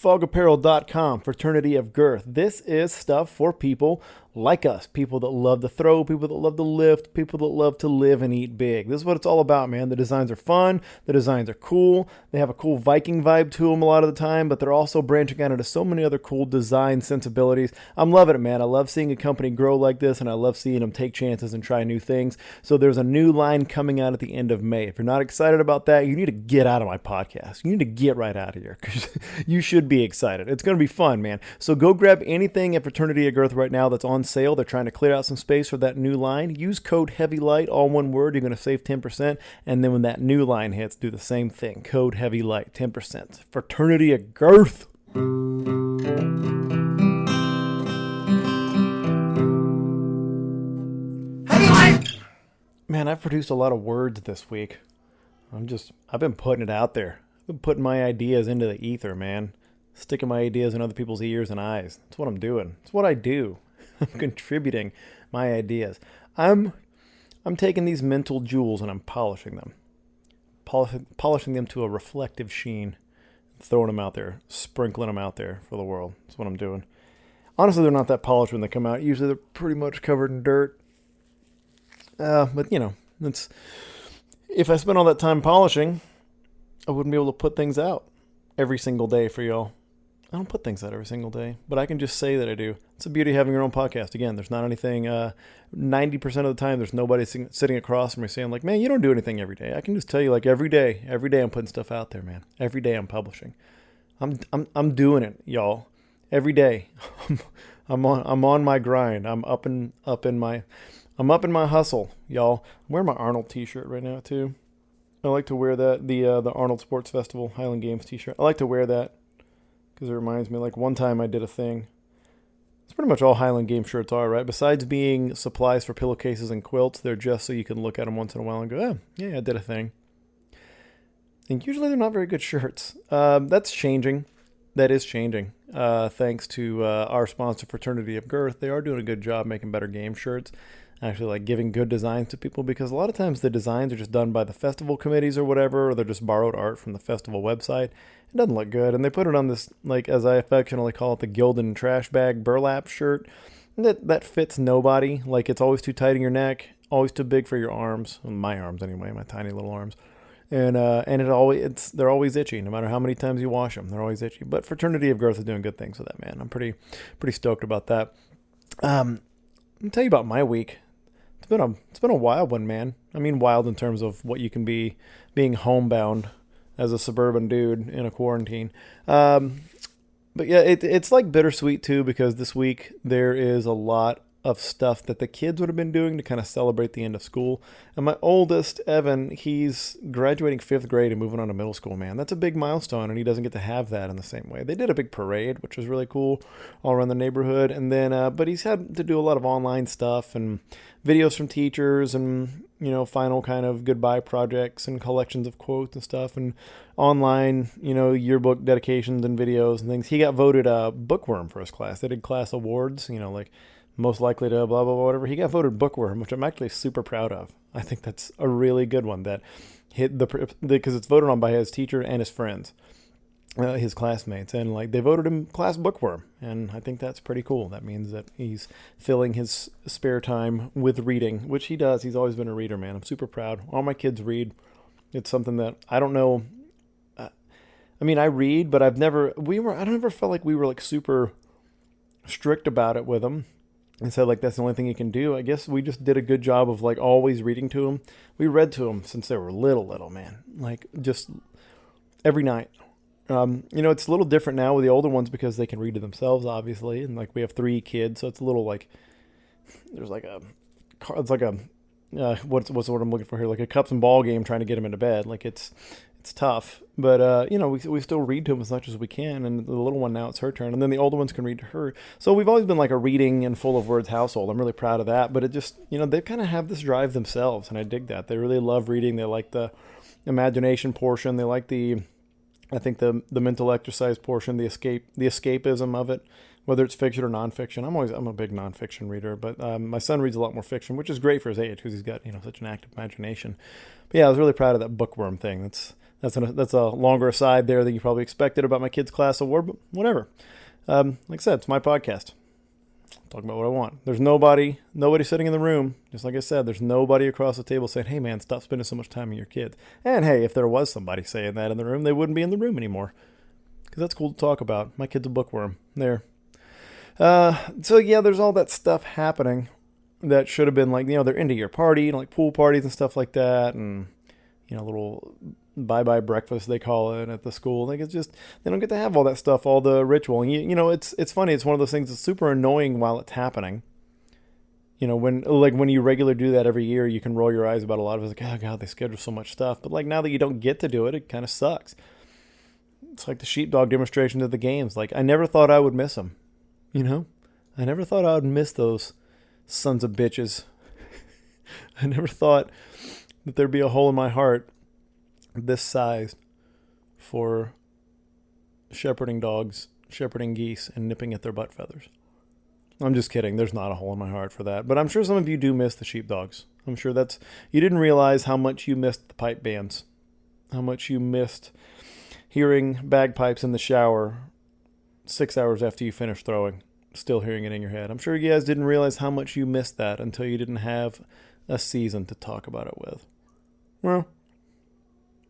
fogapparel.com, Fraternity of Girth. This is stuff for people like us, people that love to throw, people that love to lift, people that love to live and eat big. This is what it's all about, man. The designs are fun. The designs are cool. They have a cool Viking vibe to them a lot of the time, but they're also branching out into so many other cool design sensibilities. I'm loving it, man. I love seeing a company grow like this, and I love seeing them take chances and try new things. So there's a new line coming out at the end of May. If you're not excited about that, you need to get out of my podcast. You need to get right out of here, because you should be excited. It's going to be fun, man. So go grab anything at Fraternity of Girth right now that's on sale. They're trying to clear out some space for that new line. Use code HEAVYLIGHT, all one word. You're going to save 10%. And then when that new line hits, do the same thing. Code HEAVYLIGHT, 10%. Fraternity of Girth. Man, I've produced a lot of words this week. I've been putting it out there. I've been putting my ideas into the ether, man. Sticking my ideas in other people's ears and eyes. That's what I'm doing. It's what I do. I'm contributing my ideas. I'm taking these mental jewels and I'm polishing them. Polishing them to a reflective sheen. Throwing them out there. Sprinkling them out there for the world. That's what I'm doing. Honestly, they're not that polished when they come out. Usually they're pretty much covered in dirt. But, you know, if I spent all that time polishing, I wouldn't be able to put things out every single day for y'all. I don't put things out every single day, but I can just say that I do. It's the beauty of having your own podcast. Again, there's not anything, 90% of the time, there's nobody sitting across from me saying like, man, you don't do anything every day. I can just tell you like every day I'm putting stuff out there, man. Every day I'm publishing. I'm doing it, y'all. Every day. I'm on my grind. I'm up in my hustle, y'all. I'm wearing my Arnold t-shirt right now too. I like to wear that, the Arnold Sports Festival Highland Games t-shirt. I like to wear that because it reminds me, like one time I did a thing. It's pretty much all Highland Game shirts are, right? Besides being supplies for pillowcases and quilts, they're just so you can look at them once in a while and go, oh, yeah, I did a thing. And usually they're not very good shirts. That's changing. That is changing. Thanks to our sponsor, Fraternity of Girth. They are doing a good job making better game shirts. Actually like giving good designs to people, because a lot of times the designs are just done by the festival committees or whatever, or they're just borrowed art from the festival website. It doesn't look good. And they put it on this, like, as I affectionately call it, the Gildan trash bag burlap shirt. That fits nobody. Like, it's always too tight in your neck, always too big for your arms. Well, my arms anyway, my tiny little arms. And they're always itchy. No matter how many times you wash them, they're always itchy. But Fraternity of Girth is doing good things with that, man. I'm pretty stoked about that. Let me tell you about my week. It's been a wild one, man. I mean, wild in terms of what you can be being homebound as a suburban dude in a quarantine. But yeah, it's like bittersweet too, because this week there is a lot of stuff that the kids would have been doing to kind of celebrate the end of school. And my oldest, Evan, he's graduating 5th grade and moving on to middle school, man. That's a big milestone, and he doesn't get to have that in the same way. They did a big parade, which was really cool, all around the neighborhood. And then, but he's had to do a lot of online stuff and videos from teachers and, you know, final kind of goodbye projects and collections of quotes and stuff, and online, you know, yearbook dedications and videos and things. He got voted a bookworm for his class. They did class awards, you know, like most likely to blah, blah, blah, whatever. He got voted bookworm, which I'm actually super proud of. I think that's a really good one that hit because it's voted on by his teacher and his friends, his classmates. And like they voted him class bookworm. And I think that's pretty cool. That means that he's filling his spare time with reading, which he does. He's always been a reader, man. I'm super proud. All my kids read. It's something that I don't know. I mean, I read, but I don't ever felt like we were like super strict about it with them. And said like that's the only thing you can do. I guess we just did a good job of like always reading to them. We read to them since they were little, man. Like just every night. You know, it's a little different now with the older ones because they can read to themselves, obviously. And like we have 3 kids, so it's a little like there's like what's the word I'm looking for here? Like a cups and ball game trying to get them into bed. Like it's tough, but you know, we still read to them as much as we can. And the little one now, it's her turn, and then the older ones can read to her. So we've always been like a reading and full of words household. I'm really proud of that. But it just, you know, they kind of have this drive themselves, and I dig that. They really love reading. They like the imagination portion. They like the mental exercise portion, the escapism of it, whether it's fiction or nonfiction. I'm a big nonfiction reader, but my son reads a lot more fiction, which is great for his age because he's got, you know, such an active imagination. But yeah, I was really proud of that bookworm thing. That's a longer aside there than you probably expected about my kids' class award, but whatever. Like I said, it's my podcast. Talking about what I want. There's nobody sitting in the room. Just like I said, there's nobody across the table saying, hey man, stop spending so much time with your kids. And hey, if there was somebody saying that in the room, they wouldn't be in the room anymore. Because that's cool to talk about. My kid's a bookworm. There. So yeah, there's all that stuff happening that should have been like, they're into your party, like pool parties and stuff like that. And, little bye-bye breakfast, they call it at the school. Like, it's just, they don't get to have all that stuff, all the ritual. And, it's funny. It's one of those things that's super annoying while it's happening. When you regularly do that every year, you can roll your eyes about a lot of it. It's like, oh, God, they schedule so much stuff. But, like, now that you don't get to do it, it kind of sucks. It's like the sheepdog demonstration of the games. Like, I never thought I would miss them. I never thought I would miss those sons of bitches. I never thought that there'd be a hole in my heart this size for shepherding dogs, shepherding geese, and nipping at their butt feathers. I'm just kidding. There's not a hole in my heart for that. But I'm sure some of you do miss the sheepdogs. I'm sure you didn't realize how much you missed the pipe bands, how much you missed hearing bagpipes in the shower 6 hours after you finished throwing, still hearing it in your head. I'm sure you guys didn't realize how much you missed that until you didn't have a season to talk about it with. Well,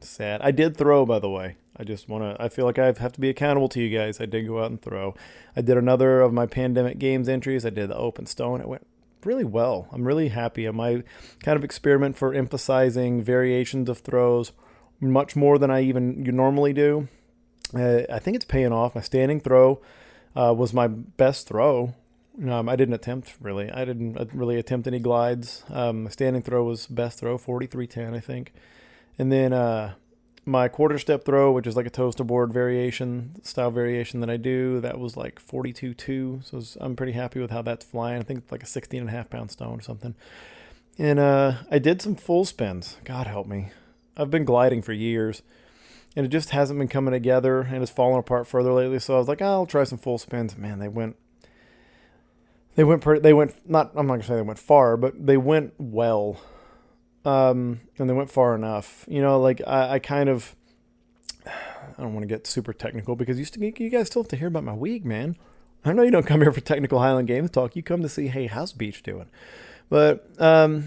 sad. I did throw, by the way. I feel like I have to be accountable to you guys. I did go out and throw. I did another of my pandemic games entries. I did the open stone. It went really well. I'm really happy. My kind of experiment for emphasizing variations of throws much more than I even normally do. I think it's paying off. My standing throw was my best throw. I didn't attempt, really. I didn't really attempt any glides. My standing throw was best throw, 43.10, I think. And then my quarter step throw, which is like a toaster board style variation that I do, that was like 42.2. So I'm pretty happy with how that's flying. I think it's like a 16.5 pound stone or something. And I did some full spins. God help me. I've been gliding for years, and it just hasn't been coming together, and it's fallen apart further lately. So I was like, I'll try some full spins. Man, they went not, I'm not gonna say they went far, but they went well. And they went far enough. I kind of, I don't want to get super technical because you guys still have to hear about my week, man. I know you don't come here for technical Highland Games talk. You come to see, hey, how's Beach doing? But I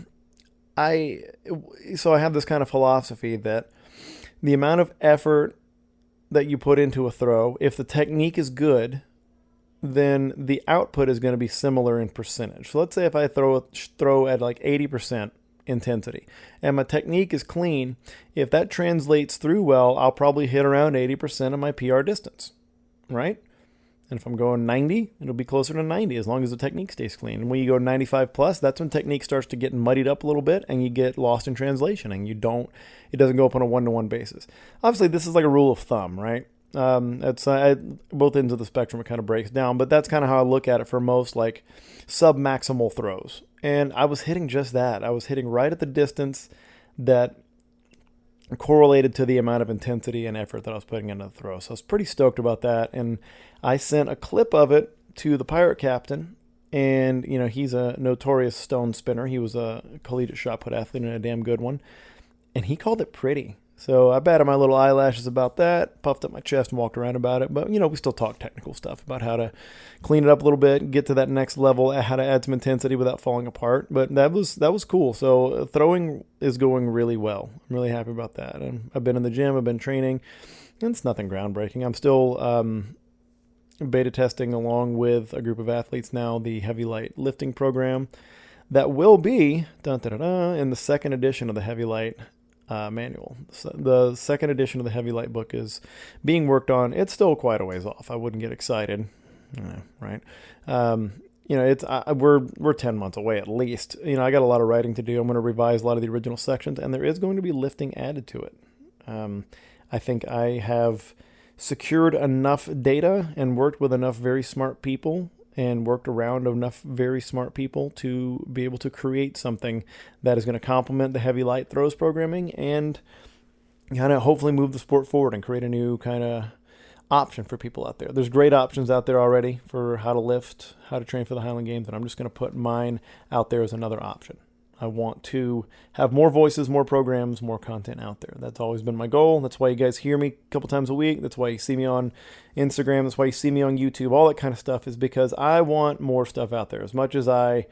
have this kind of philosophy that the amount of effort that you put into a throw, if the technique is good, then the output is going to be similar in percentage. So let's say if I throw at like 80% intensity and my technique is clean, if that translates through well, I'll probably hit around 80% of my PR distance, right? And if I'm going 90, it'll be closer to 90 as long as the technique stays clean. And when you go 95 plus, that's when technique starts to get muddied up a little bit and you get lost in translation and it doesn't go up on a one-to-one basis. Obviously, this is like a rule of thumb, right? It's both ends of the spectrum, it kind of breaks down, but that's kind of how I look at it for most like sub-maximal throws. And I was hitting just that. I was hitting right at the distance that correlated to the amount of intensity and effort that I was putting into the throw. So I was pretty stoked about that. And I sent a clip of it to the pirate captain. And, he's a notorious stone spinner. He was a collegiate shot put athlete and a damn good one. And he called it pretty. So I batted my little eyelashes about that, puffed up my chest and walked around about it. But, we still talk technical stuff about how to clean it up a little bit, get to that next level, how to add some intensity without falling apart. But that was cool. So throwing is going really well. I'm really happy about that. And I've been in the gym, I've been training, and it's nothing groundbreaking. I'm still beta testing along with a group of athletes now, the heavy light lifting program that will be in the second edition of the heavy light manual. So the second edition of the heavy light book is being worked on. It's still quite a ways off. I wouldn't get excited, right? We're 10 months away at least. I got a lot of writing to do. I'm going to revise a lot of the original sections, and there is going to be lifting added to it. I think I have secured enough data and worked with enough very smart people and worked around enough very smart people to be able to create something that is going to complement the heavy light throws programming and kind of hopefully move the sport forward and create a new kind of option for people out there. There's great options out there already for how to lift, how to train for the Highland Games, and I'm just going to put mine out there as another option. I want to have more voices, more programs, more content out there. That's always been my goal. That's why you guys hear me a couple times a week. That's why you see me on Instagram. That's why you see me on YouTube. All that kind of stuff is because I want more stuff out there. As much as I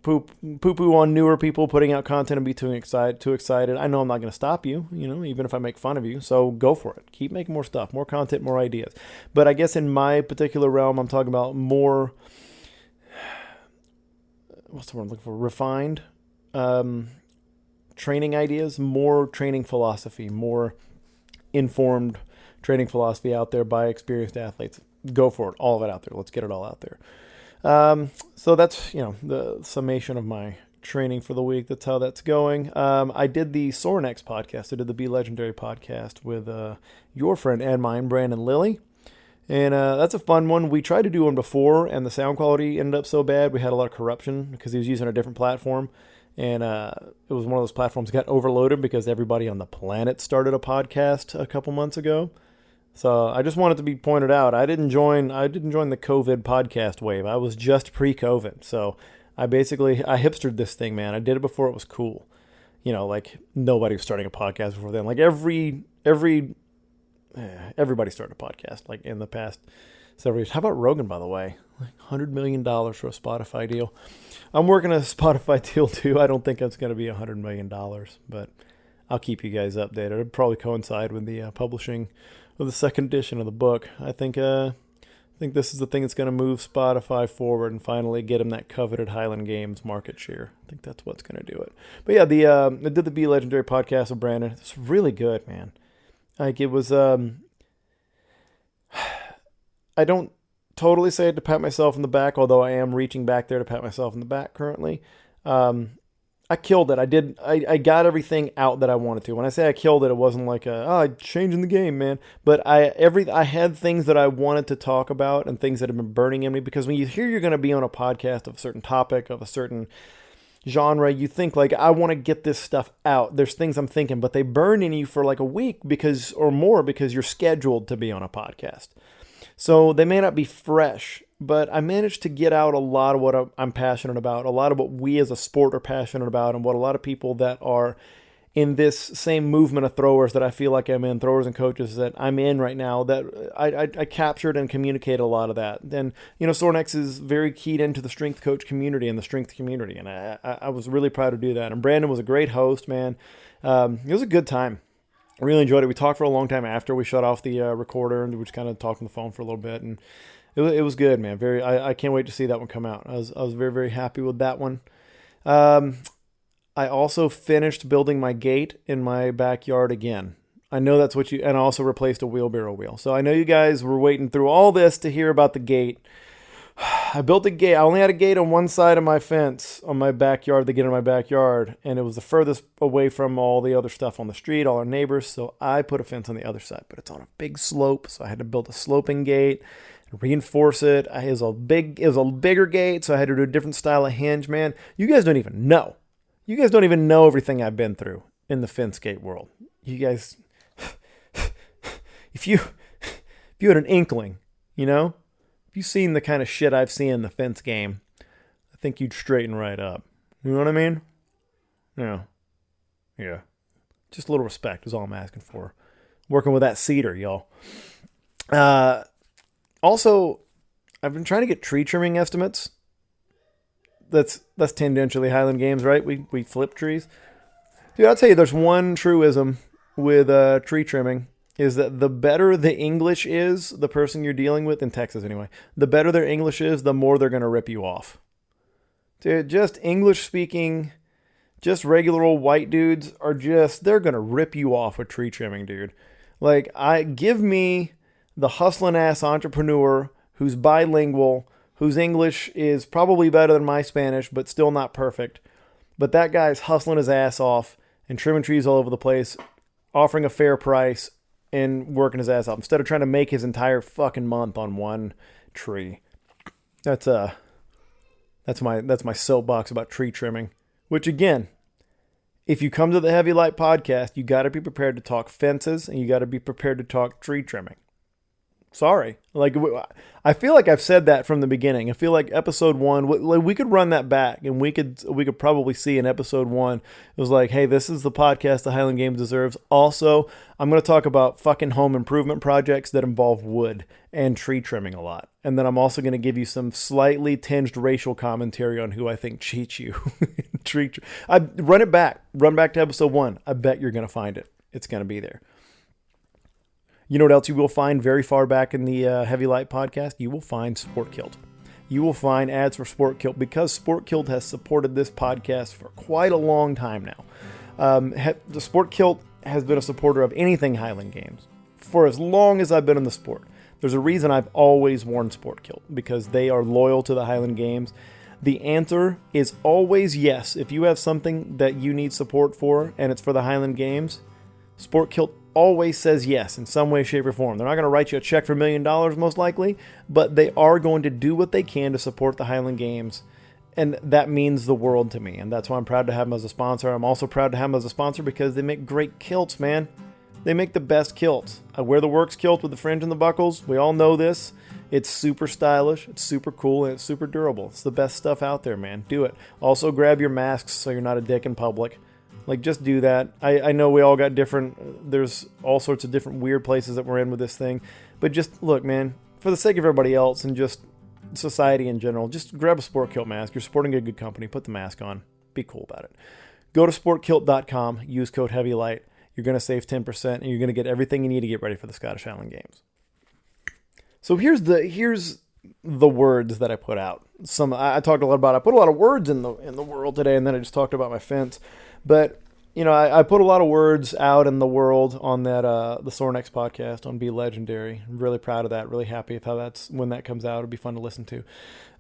poo-poo on newer people putting out content and be too excited, I know I'm not going to stop you, even if I make fun of you. So go for it. Keep making more stuff, more content, more ideas. But I guess in my particular realm, I'm talking about more, what's the word I'm looking for? Refined training ideas, more training philosophy, more informed training philosophy out there by experienced athletes. Go for it. All of it out there. Let's get it all out there. So that's, the summation of my training for the week. That's how that's going. I did the Sorenex podcast. I did the Be Legendary podcast with your friend and mine, Brandon Lilly. And that's a fun one. We tried to do one before, and the sound quality ended up so bad. We had a lot of corruption because he was using a different platform. And it was one of those platforms that got overloaded because everybody on the planet started a podcast a couple months ago. So I just wanted to be pointed out. I didn't join the COVID podcast wave. I was just pre-COVID. So I hipstered this thing, man. I did it before it was cool. Like nobody was starting a podcast before then. Like everybody started a podcast like in the past several years. How about Rogan, by the way? Like $100 million for a Spotify deal. I'm working a Spotify deal too. I don't think it's going to be $100 million, but I'll keep you guys updated. It'll probably coincide with the publishing of the second edition of the book. I think this is the thing that's going to move Spotify forward and finally get them that coveted Highland Games market share. I think that's what's going to do it. But yeah, I did the Be Legendary podcast with Brandon. It's really good, man. Like it was, I don't totally say it to pat myself in the back, although I am reaching back there to pat myself in the back currently. I killed it. I got everything out that I wanted to. When I say I killed it, it wasn't like changing the game, man. But I had things that I wanted to talk about and things that have been burning in me, because when you hear you're going to be on a podcast of a certain topic, of a certain genre, you think like, I want to get this stuff out. There's things I'm thinking, but they burn in you for like a week or more because you're scheduled to be on a podcast. So they may not be fresh, but I managed to get out a lot of what I'm passionate about, a lot of what we as a sport are passionate about, and what a lot of people that are in this same movement of throwers that I feel like I'm in, throwers and coaches that I'm in right now, that I captured and communicated a lot of that. And, Sorenex is very keyed into the strength coach community and the strength community, and I was really proud to do that. And Brandon was a great host, man. It was a good time. I really enjoyed it. We talked for a long time after we shut off the recorder, and we just kind of talked on the phone for a little bit, and it was good, man. I can't wait to see that one come out. I was very, very happy with that one. I also finished building my gate in my backyard again. I know that's and I also replaced a wheelbarrow wheel. So I know you guys were waiting through all this to hear about the gate. I built a gate. I only had a gate on one side of my fence on my backyard, the gate in my backyard, and it was the furthest away from all the other stuff on the street, all our neighbors. So I put a fence on the other side, but it's on a big slope, so I had to build a sloping gate, reinforce it. It was a bigger gate, so I had to do a different style of hinge, man. You guys don't even know. You guys don't even know everything I've been through in the fence gate world. You guys, if you had an inkling, if you've seen the kind of shit I've seen in the fence game, I think you'd straighten right up. You know what I mean? Yeah. Just a little respect is all I'm asking for. Working with that cedar, y'all. Also, I've been trying to get tree trimming estimates. That's tangentially Highland Games, right? We flip trees. Dude, I'll tell you, there's one truism with tree trimming, is that the better the English is, the person you're dealing with, in Texas anyway, the better their English is, the more they're going to rip you off. Dude, just English-speaking, just regular old white dudes they're going to rip you off with tree trimming, dude. Like, give me the hustling-ass entrepreneur who's bilingual, whose English is probably better than my Spanish, but still not perfect. But that guy's hustling his ass off and trimming trees all over the place, offering a fair price, and working his ass off instead of trying to make his entire fucking month on one tree. That's my soapbox about tree trimming. Which again, if you come to the Heavy Light podcast, you got to be prepared to talk fences and you got to be prepared to talk tree trimming. Sorry. Like, I feel like I've said that from the beginning. I feel like episode 1, we could run that back, and we could probably see in episode 1, it was like, hey, this is the podcast the Highland Games deserves. Also, I'm going to talk about fucking home improvement projects that involve wood and tree trimming a lot. And then I'm also going to give you some slightly tinged racial commentary on who I think cheats you. Run back to episode 1. I bet you're going to find it. It's going to be there. You know what else you will find very far back in the Heavy Light podcast? You will find Sport Kilt. You will find ads for Sport Kilt because Sport Kilt has supported this podcast for quite a long time now. The Sport Kilt has been a supporter of anything Highland Games for as long as I've been in the sport. There's a reason I've always worn Sport Kilt, because they are loyal to the Highland Games. The answer is always yes. If you have something that you need support for and it's for the Highland Games, Sport Kilt always says yes in some way, shape, or form. They're not going to write you a check for $1 million most likely, but they are going to do what they can to support the Highland Games, and that means the world to me, and that's why I'm proud to have them as a sponsor. I'm also proud to have them as a sponsor because they make great kilts, man. They make the best kilts. I wear the Works kilt with the fringe and the buckles. We all know this. It's super stylish, it's super cool, and it's super durable. It's the best stuff out there, man. Do it. Also, grab your masks so you're not a dick in public. Like, just do that. I know we all got different, there's all sorts of different weird places that we're in with this thing. But just, look, man, for the sake of everybody else and just society in general, just grab a Sport Kilt mask. You're supporting a good company. Put the mask on. Be cool about it. Go to sportkilt.com. Use code HEAVYLIGHT. You're going to save 10%, and you're going to get everything you need to get ready for the Scottish Highland Games. So here's the words that I put out. I talked a lot about. I put a lot of words in the world today, and then I just talked about my fence. But you know, I put a lot of words out in the world on that the Sornex podcast on Be Legendary. I'm really proud of that. Really happy with how when that comes out. It'll be fun to listen to.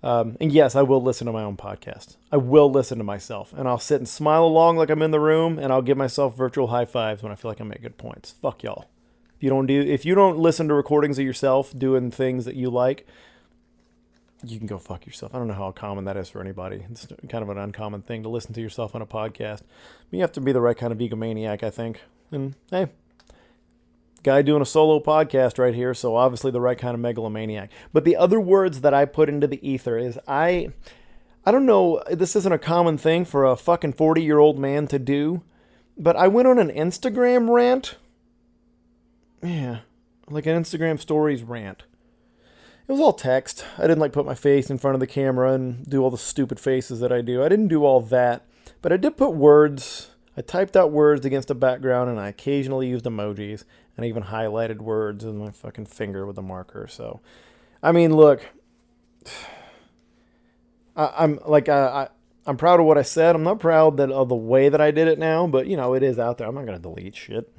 And yes, I will listen to my own podcast. I will listen to myself, and I'll sit and smile along like I'm in the room, and I'll give myself virtual high fives when I feel like I make good points. Fuck y'all. If you don't listen to recordings of yourself doing things that you like, you can go fuck yourself. I don't know how common that is for anybody. It's kind of an uncommon thing to listen to yourself on a podcast. You have to be the right kind of egomaniac, I think. And hey, guy doing a solo podcast right here, so obviously the right kind of megalomaniac. But the other words that I put into the ether is I don't know, this isn't a common thing for a fucking 40-year-old man to do, but I went on an Instagram rant. Yeah, like an Instagram stories rant. It was all text. I didn't put my face in front of the camera and do all the stupid faces that I do. I didn't do all that, but I did put words. I typed out words against a background, and I occasionally used emojis, and I even highlighted words with my fucking finger with a marker. So, I mean, look, I'm proud of what I said. I'm not proud of the way that I did it now, but it is out there. I'm not gonna delete shit.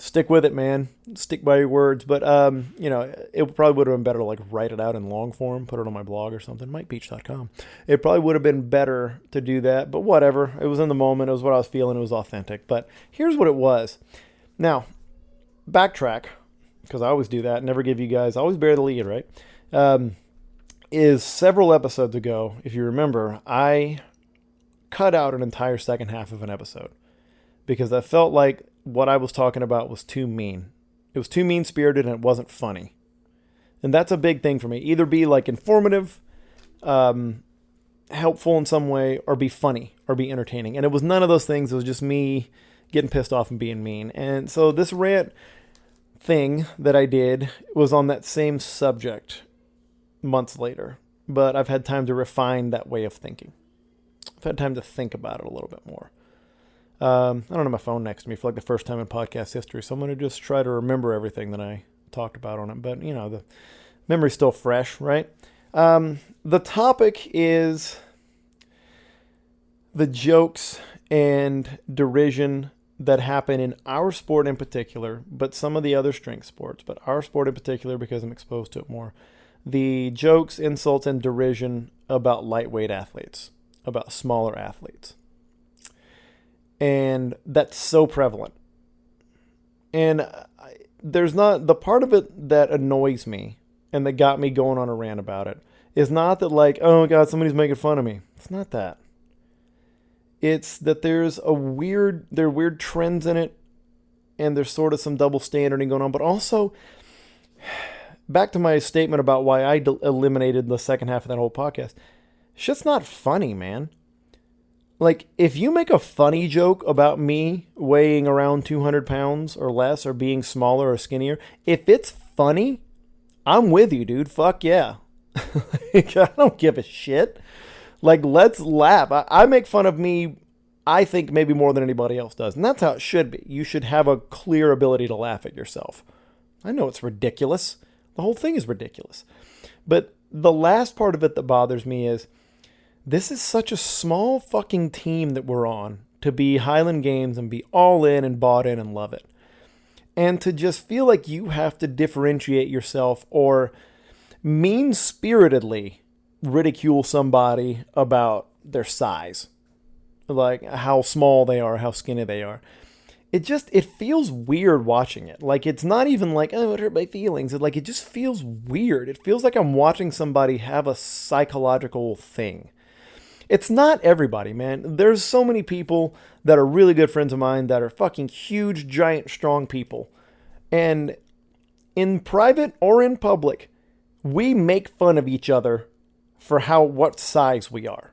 Stick with it, man. Stick by your words. But, it probably would have been better to write it out in long form, put it on my blog or something, MikePeach.com. It probably would have been better to do that, but whatever. It was in the moment. It was what I was feeling. It was authentic. But here's what it was. Now, backtrack, because I always do that. Never give you guys, I always bear the lead, right? Is several episodes ago, if you remember, I cut out an entire second half of an episode because I felt like what I was talking about was too mean. It was too mean-spirited and it wasn't funny. And that's a big thing for me. Either be informative, helpful in some way, or be funny, or be entertaining. And it was none of those things. It was just me getting pissed off and being mean. And so this rant thing that I did was on that same subject months later. But I've had time to refine that way of thinking. I've had time to think about it a little bit more. I don't have my phone next to me for the first time in podcast history, so I'm going to just try to remember everything that I talked about on it. But, the memory's still fresh, right? The topic is the jokes and derision that happen in our sport in particular, but some of the other strength sports, but our sport in particular because I'm exposed to it more. The jokes, insults, and derision about lightweight athletes, about smaller athletes. And that's so prevalent. And there's not, the part of it that annoys me and that got me going on a rant about it is not that oh God, somebody's making fun of me. It's not that. It's that there are weird trends in it, and there's sort of some double standarding going on, but also back to my statement about why I eliminated the second half of that whole podcast. Shit's not funny, man. Like, if you make a funny joke about me weighing around 200 pounds or less or being smaller or skinnier, if it's funny, I'm with you, dude. Fuck yeah. Like, I don't give a shit. Like, let's laugh. I make fun of me, I think, maybe more than anybody else does. And that's how it should be. You should have a clear ability to laugh at yourself. I know it's ridiculous. The whole thing is ridiculous. But the last part of it that bothers me is, this is such a small fucking team that we're on to be Highland Games and be all in and bought in and love it. And to just feel like you have to differentiate yourself or mean-spiritedly ridicule somebody about their size. Like how small they are, how skinny they are. It feels weird watching it. Like, it's not even like, oh, it hurt my feelings. It just feels weird. It feels like I'm watching somebody have a psychological thing. It's not everybody, man. There's so many people that are really good friends of mine that are fucking huge, giant, strong people. And in private or in public, we make fun of each other for what size we are.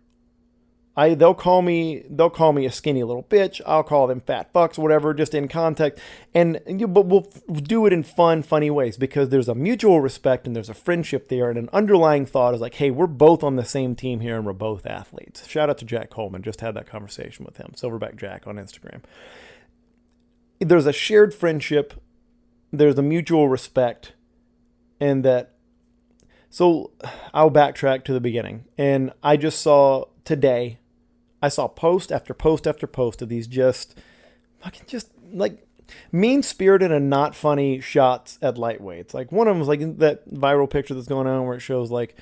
They'll call me a skinny little bitch. I'll call them fat fucks, whatever, just in context. But we'll do it in funny ways because there's a mutual respect and there's a friendship there, and an underlying thought is like, hey, we're both on the same team here and we're both athletes. Shout out to Jack Coleman. Just had that conversation with him. Silverback Jack on Instagram. There's a shared friendship. There's a mutual respect, and that. So I'll backtrack to the beginning, and I just saw today. I saw post after post after post of these just like mean-spirited and not funny shots at lightweights. Like, one of them was like that viral picture that's going on where it shows like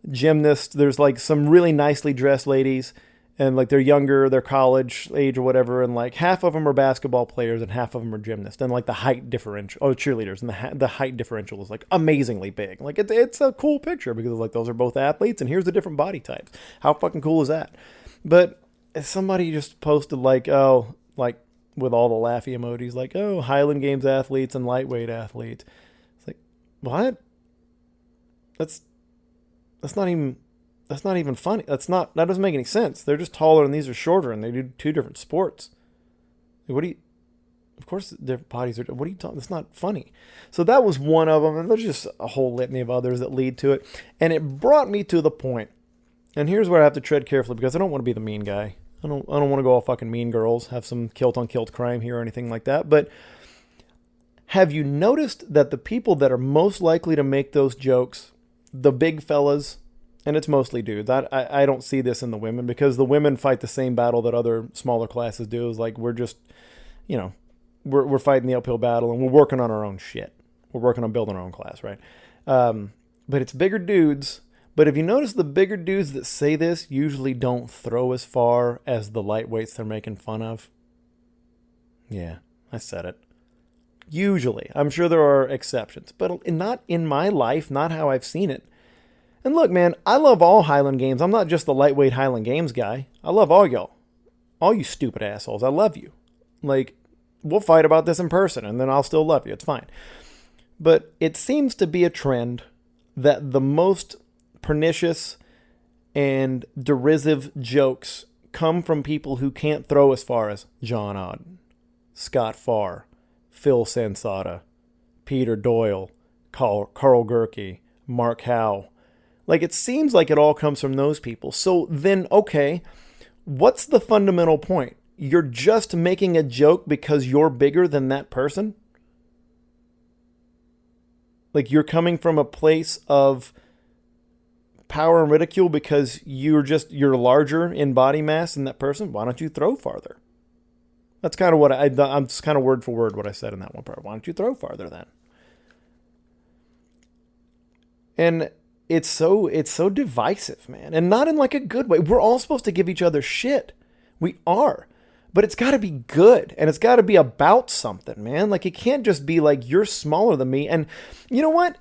gymnasts. There's like some really nicely dressed ladies, and like they're younger, they're college age or whatever, and like half of them are basketball players and half of them are gymnasts. And like the height differential, cheerleaders, and the height differential is like amazingly big. Like it's a cool picture because like those are both athletes, and here's the different body types. How fucking cool is that? But somebody just posted like, oh, like with all the laughy emojis, like, oh, Highland Games athletes and lightweight athletes. It's like, what? That's not even funny. That doesn't make any sense. They're just taller and these are shorter and they do two different sports. Of course their bodies are, what are you talking? That's not funny. So that was one of them, and there's just a whole litany of others that lead to it. And it brought me to the point. And here's where I have to tread carefully because I don't want to be the mean guy. I don't want to go all fucking Mean Girls, have some kilt on kilt crime here or anything like that. But have you noticed that the people that are most likely to make those jokes, the big fellas, and it's mostly dudes. I don't see this in the women because the women fight the same battle that other smaller classes do. Is like we're just, we're fighting the uphill battle and we're working on our own shit. We're working on building our own class, right? But it's bigger dudes. But if you notice, the bigger dudes that say this usually don't throw as far as the lightweights they're making fun of. Yeah, I said it. Usually. I'm sure there are exceptions, but not in my life, not how I've seen it. And look, man, I love all Highland Games. I'm not just the lightweight Highland Games guy. I love all y'all. All you stupid assholes. I love you. Like, we'll fight about this in person, and then I'll still love you. It's fine. But it seems to be a trend that the most pernicious and derisive jokes come from people who can't throw as far as John Oden, Scott Farr, Phil Sensata, Peter Doyle, Carl Gerke, Mark Howe. Like, it seems like it all comes from those people. So then, okay, what's the fundamental point? You're just making a joke because you're bigger than that person? Like, you're coming from a place of power and ridicule because you're larger in body mass than that person? Why don't you throw farther? That's kind of what I'm just kind of word for word what I said in that one part. Why don't you throw farther then? And it's so divisive, man. And not in like a good way. We're all supposed to give each other shit. We are. But it's got to be good. And it's got to be about something, man. Like, it can't just be like, you're smaller than me. And you know what?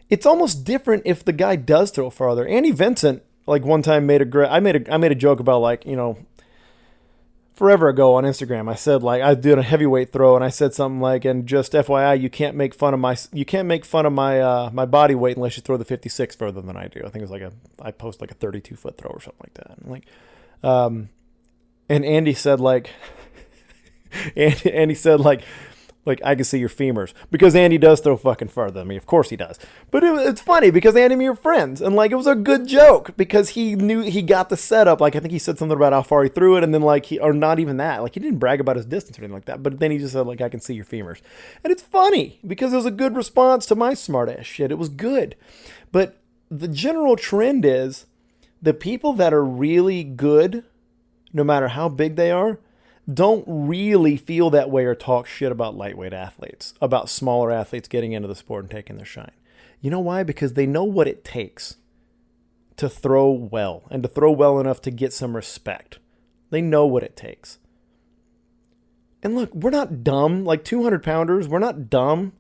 It's almost different if the guy does throw farther. Andy Vincent, like, one time I made a joke about, like, forever ago on Instagram, I said like I did a heavyweight throw, and I said something like, "And just FYI, you can't make fun of my my body weight unless you throw the 56 further than I do." I think it was like I post like a 32-foot throw or something like that. And and Andy said like, Andy said like I can see your femurs, because Andy does throw fucking farther than me. Of course he does. But it's funny because Andy and me are friends, and like it was a good joke because he knew he got the setup. Like I think he said something about how far he threw it, and then like or not even that. Like he didn't brag about his distance or anything like that. But then he just said like I can see your femurs, and it's funny because it was a good response to my smart ass shit. It was good, but the general trend is the people that are really good, no matter how big they are, don't really feel that way or talk shit about lightweight athletes, about smaller athletes getting into the sport and taking their shine. You know why? Because they know what it takes to throw well, and to throw well enough to get some respect. They know what it takes. And look, we're not dumb. Like 200 pounders, we're not dumb.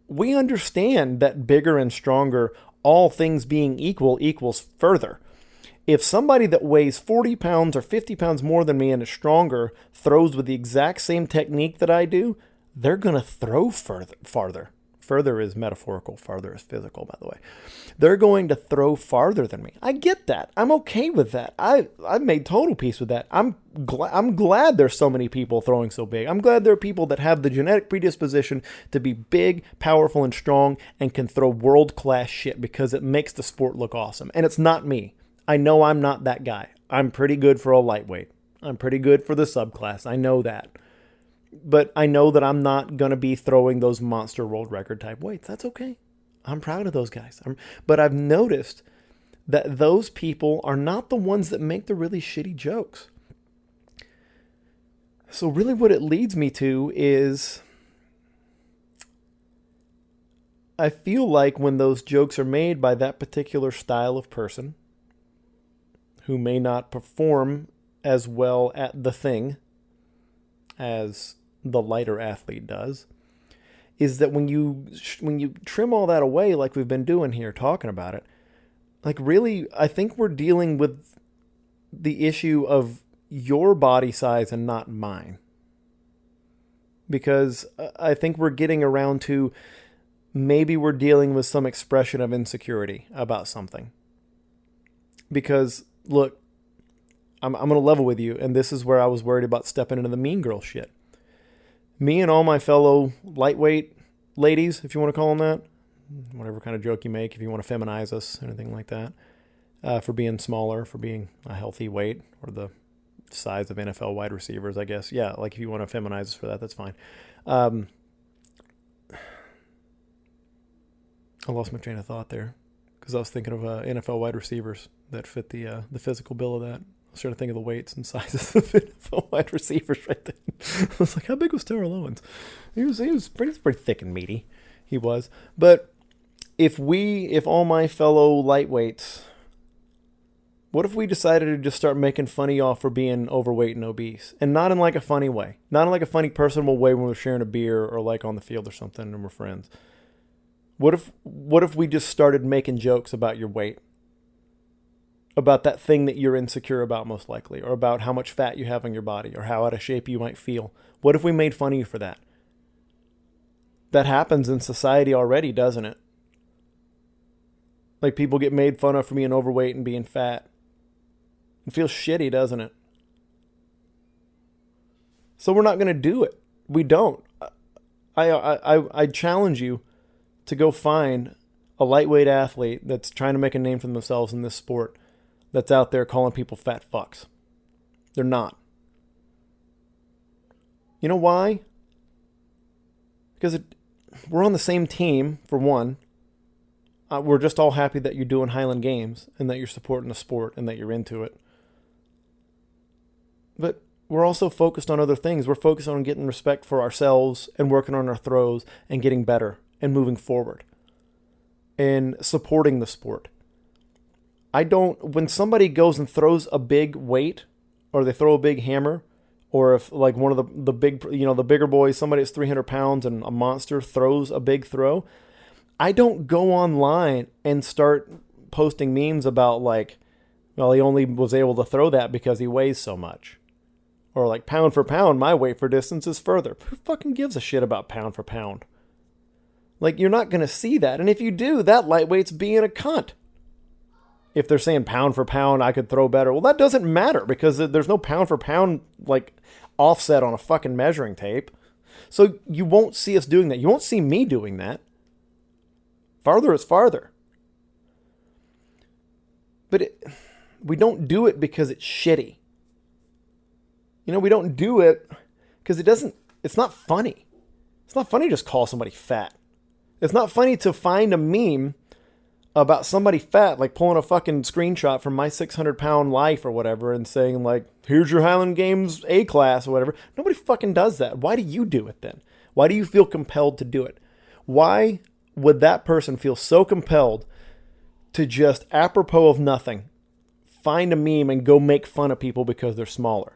We understand that bigger and stronger, all things being equal, equals further. If somebody that weighs 40 pounds or 50 pounds more than me and is stronger throws with the exact same technique that I do, they're going to throw farther. Further is metaphorical. Farther is physical, by the way. They're going to throw farther than me. I get that. I'm okay with that. I've made total peace with that. I'm glad there's so many people throwing so big. I'm glad there are people that have the genetic predisposition to be big, powerful, and strong and can throw world-class shit because it makes the sport look awesome. And it's not me. I know I'm not that guy. I'm pretty good for a lightweight. I'm pretty good for the subclass. I know that. But I know that I'm not going to be throwing those monster world record type weights. That's okay. I'm proud of those guys. But I've noticed that those people are not the ones that make the really shitty jokes. So really what it leads me to is I feel like when those jokes are made by that particular style of person, who may not perform as well at the thing as the lighter athlete does, is that when you trim all that away like we've been doing here, talking about it, like really, I think we're dealing with the issue of your body size and not mine. Because I think we're getting around to maybe we're dealing with some expression of insecurity about something. Because look, I'm going to level with you, and this is where I was worried about stepping into the mean girl shit. Me and all my fellow lightweight ladies, if you want to call them that, whatever kind of joke you make, if you want to feminize us, anything like that, for being smaller, for being a healthy weight, or the size of NFL wide receivers, I guess. Yeah, like if you want to feminize us for that, that's fine. I lost my train of thought there, because I was thinking of NFL wide receivers that fit the physical bill of that. I was trying to think of the weights and sizes of NFL wide receivers right then. I was like, how big was Terrell Owens? He was pretty thick and meaty. He was. But if all my fellow lightweights, what if we decided to just start making fun of y'all for being overweight and obese? And not in like a funny way. Not in like a funny personal way when we're sharing a beer or like on the field or something and we're friends. What if we just started making jokes about your weight? About that thing that you're insecure about most likely, or about how much fat you have on your body, or how out of shape you might feel. What if we made fun of you for that? That happens in society already, doesn't it? Like people get made fun of for being overweight and being fat. It feels shitty, doesn't it? So we're not going to do it. We don't. I challenge you to go find a lightweight athlete that's trying to make a name for themselves in this sport that's out there calling people fat fucks. They're not. You know why? Because we're on the same team, for one. We're just all happy that you're doing Highland Games and that you're supporting the sport and that you're into it. But we're also focused on other things. We're focused on getting respect for ourselves and working on our throws and getting better and moving forward and supporting the sport. When somebody goes and throws a big weight, or they throw a big hammer, or if like one of the big, the bigger boys, somebody that's 300 pounds and a monster throws a big throw, I don't go online and start posting memes about like, well, he only was able to throw that because he weighs so much. Or like pound for pound, my weight for distance is further. Who fucking gives a shit about pound for pound? Like, you're not going to see that. And if you do, that lightweight's being a cunt. If they're saying pound for pound, I could throw better. Well, that doesn't matter because there's no pound for pound like offset on a fucking measuring tape. So you won't see us doing that. You won't see me doing that. Farther is farther. But we don't do it because it's shitty. You know, we don't do it because it's not funny. It's not funny to just call somebody fat. It's not funny to find a meme about somebody fat, like pulling a fucking screenshot from my 600-pound life or whatever and saying like, here's your Highland Games A class or whatever. Nobody fucking does that. Why do you do it then? Why do you feel compelled to do it? Why would that person feel so compelled to just, apropos of nothing, find a meme and go make fun of people because they're smaller?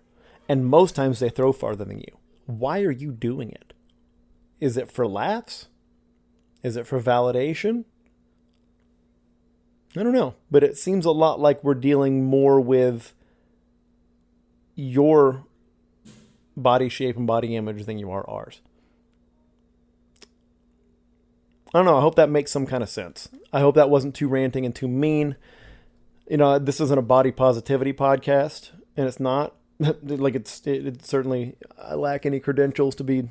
And most times they throw farther than you. Why are you doing it? Is it for laughs? Is it for validation? I don't know, but it seems a lot like we're dealing more with your body shape and body image than you are ours. I don't know. I hope that makes some kind of sense. I hope that wasn't too ranting and too mean. You know, this isn't a body positivity podcast, and it's not. Like, it certainly, I lack any credentials to be,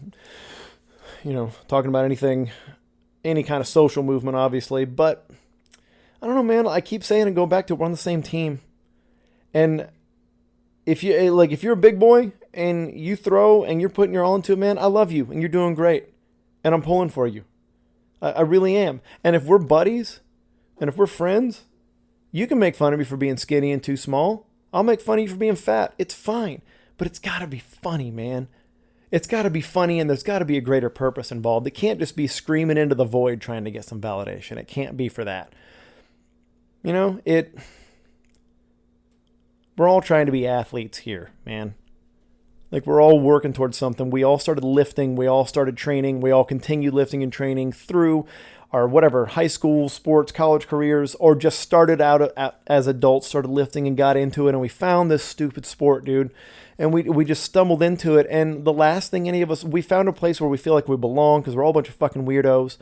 you know, talking about anything, any kind of social movement, obviously, but I don't know, man. I keep saying and go back to we're on the same team. And if you're a big boy and you throw and you're putting your all into it, man, I love you and you're doing great. And I'm pulling for you. I really am. And if we're buddies and if we're friends, you can make fun of me for being skinny and too small. I'll make fun of you for being fat. It's fine. But it's got to be funny, man. It's got to be funny, and there's got to be a greater purpose involved. It can't just be screaming into the void trying to get some validation. It can't be for that. You know, we're all trying to be athletes here, man. Like, we're all working towards something. We all started lifting. We all started training. We all continue lifting and training through our whatever, high school, sports, college careers, or just started out as adults, started lifting and got into it. And we found this stupid sport, dude. And we just stumbled into it. And the last thing any of us, we found a place where we feel like we belong because we're all a bunch of fucking weirdos.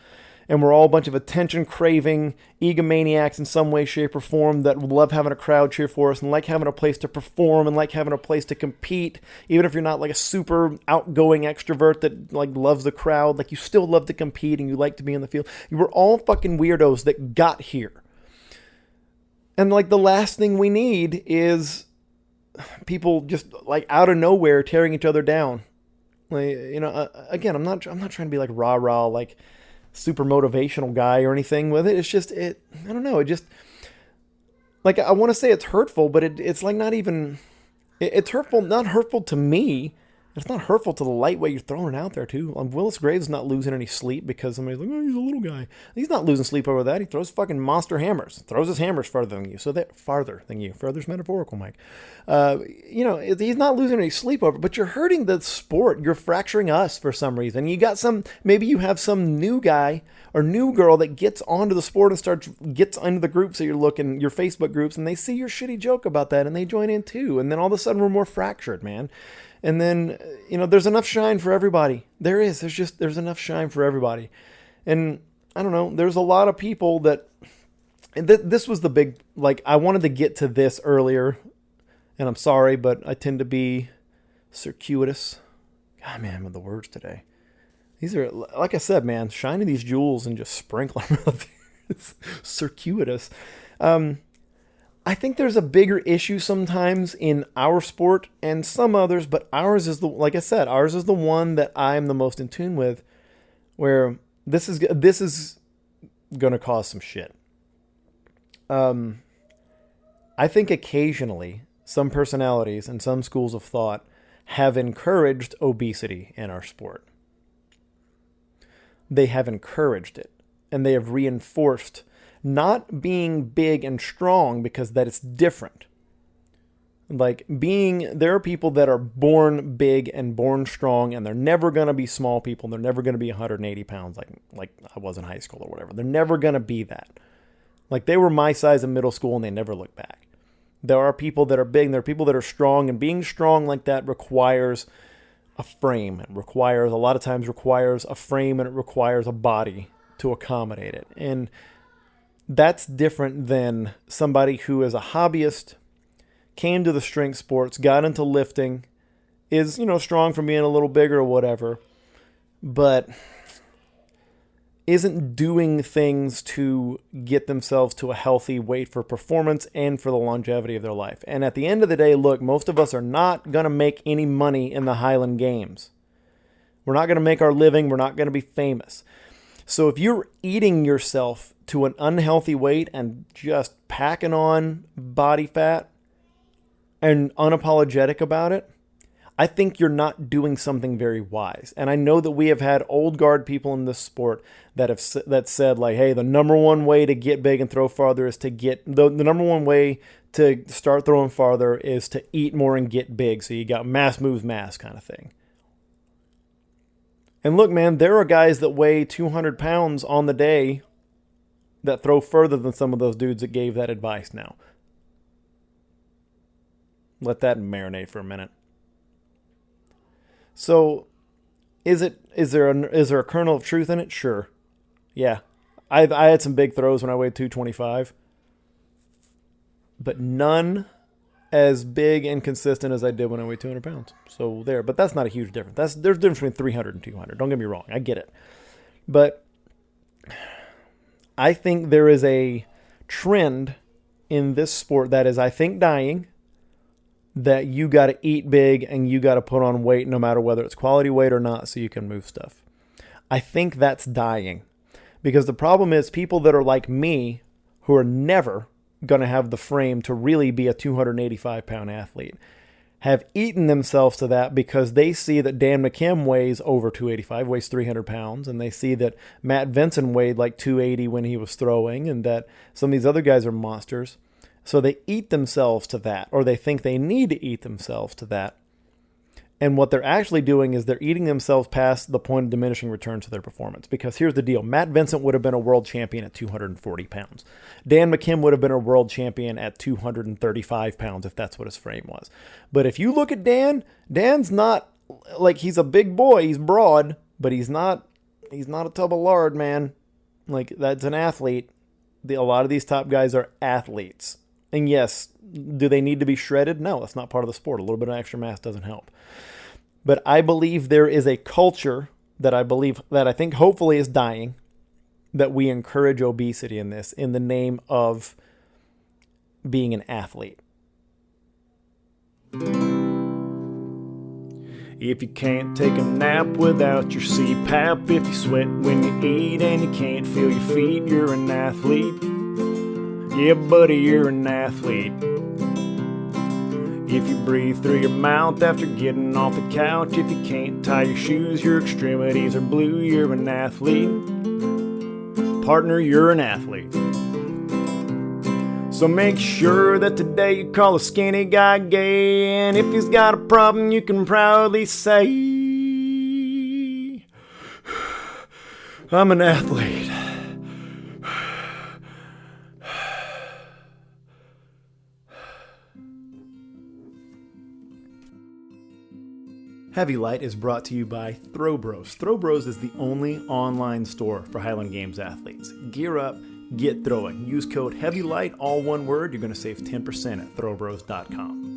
And we're all a bunch of attention-craving egomaniacs in some way, shape, or form that love having a crowd cheer for us and like having a place to perform and like having a place to compete. Even if you're not like a super outgoing extrovert that like loves the crowd, like you still love to compete and you like to be in the field. You were all fucking weirdos that got here. And like the last thing we need is people just like out of nowhere tearing each other down. Like, you know, again, I'm not trying to be like rah-rah, like super motivational guy or anything with it. It's just, I don't know. It just, like, I want to say it's hurtful, but it's like not even, it's hurtful, not hurtful to me. It's not hurtful to the lightweight you're throwing it out there, too. Willis Graves not losing any sleep because somebody's like, oh, he's a little guy. He's not losing sleep over that. He throws fucking monster hammers. Throws his hammers farther than you. So that farther than you. Farther's metaphorical, Mike. You know, he's not losing any sleep over it, but you're hurting the sport. You're fracturing us for some reason. You got maybe you have some new guy or new girl that gets onto the sport and gets into the groups that you're looking, your Facebook groups, and they see your shitty joke about that and they join in too. And then all of a sudden we're more fractured, man. And then, you know, there's enough shine for everybody. There's enough shine for everybody. And I don't know, there's a lot of people that, and this was the big, like, I wanted to get to this earlier, and I'm sorry, but I tend to be circuitous. God, man, with the words today. These are, like I said, man, shining these jewels and just sprinkling them out there. Circuitous. I think there's a bigger issue sometimes in our sport and some others, but ours is like I said, ours is the one that I'm the most in tune with, where this is going to cause some shit. I think occasionally some personalities and some schools of thought have encouraged obesity in our sport. They have encouraged it, and they have reinforced not being big and strong because that is different. Like there are people that are born big and born strong, and they're never going to be small people. They're never going to be 180 pounds like I was in high school or whatever. They're never going to be that. Like they were my size in middle school and they never looked back. There are people that are big, there are people that are strong, and being strong like that requires a frame. It requires, a lot of times requires a frame, and it requires a body to accommodate it. And that's different than somebody who is a hobbyist, came to the strength sports, got into lifting, is, strong from being a little bigger or whatever, but isn't doing things to get themselves to a healthy weight for performance and for the longevity of their life. And at the end of the day, look, most of us are not going to make any money in the Highland Games. We're not going to make our living. We're not going to be famous. So if you're eating yourself to an unhealthy weight and just packing on body fat and unapologetic about it, I think you're not doing something very wise. And I know that we have had old guard people in this sport that said, like, hey, the number one way to get big and throw farther is to get the number one way to start throwing farther is to eat more and get big. So you got mass moves mass kind of thing. And look, man, there are guys that weigh 200 pounds on the day that throw further than some of those dudes that gave that advice now. Let that marinate for a minute. So, is there a kernel of truth in it? Sure. Yeah. I had some big throws when I weighed 225. But none as big and consistent as I did when I weighed 200 pounds. So there. But that's not a huge difference. There's a difference between 300 and 200. Don't get me wrong. I get it. But I think there is a trend in this sport that is, I think, dying, that you got to eat big and you got to put on weight no matter whether it's quality weight or not so you can move stuff. I think that's dying because the problem is people that are like me who are never going to have the frame to really be a 285-pound athlete have eaten themselves to that because they see that Dan McKim weighs over 285, weighs 300 pounds, and they see that Matt Vinson weighed like 280 when he was throwing, and that some of these other guys are monsters. So they eat themselves to that, or they think they need to eat themselves to that. And what they're actually doing is they're eating themselves past the point of diminishing returns to their performance. Because here's the deal. Matt Vincent would have been a world champion at 240 pounds. Dan McKim would have been a world champion at 235 pounds if that's what his frame was. But if you look at Dan's not, like, he's a big boy. He's broad, but he's not a tub of lard, man. Like, that's an athlete. A lot of these top guys are athletes. And yes, do they need to be shredded? No, that's not part of the sport. A little bit of extra mass doesn't help. But I believe there is a culture that I think hopefully is dying, that we encourage obesity in this in the name of being an athlete. If you can't take a nap without your CPAP, if you sweat when you eat and you can't feel your feet, you're an athlete. Yeah, buddy, you're an athlete. If you breathe through your mouth after getting off the couch, if you can't tie your shoes, your extremities are blue, you're an athlete. Partner, you're an athlete. So make sure that today you call a skinny guy gay, and if he's got a problem, you can proudly say, I'm an athlete. Heavy Light is brought to you by Throw Bros. Throw Bros is the only online store for Highland Games athletes. Gear up, get throwing. Use code HEAVYLIGHT, all one word. You're going to save 10% at throwbros.com.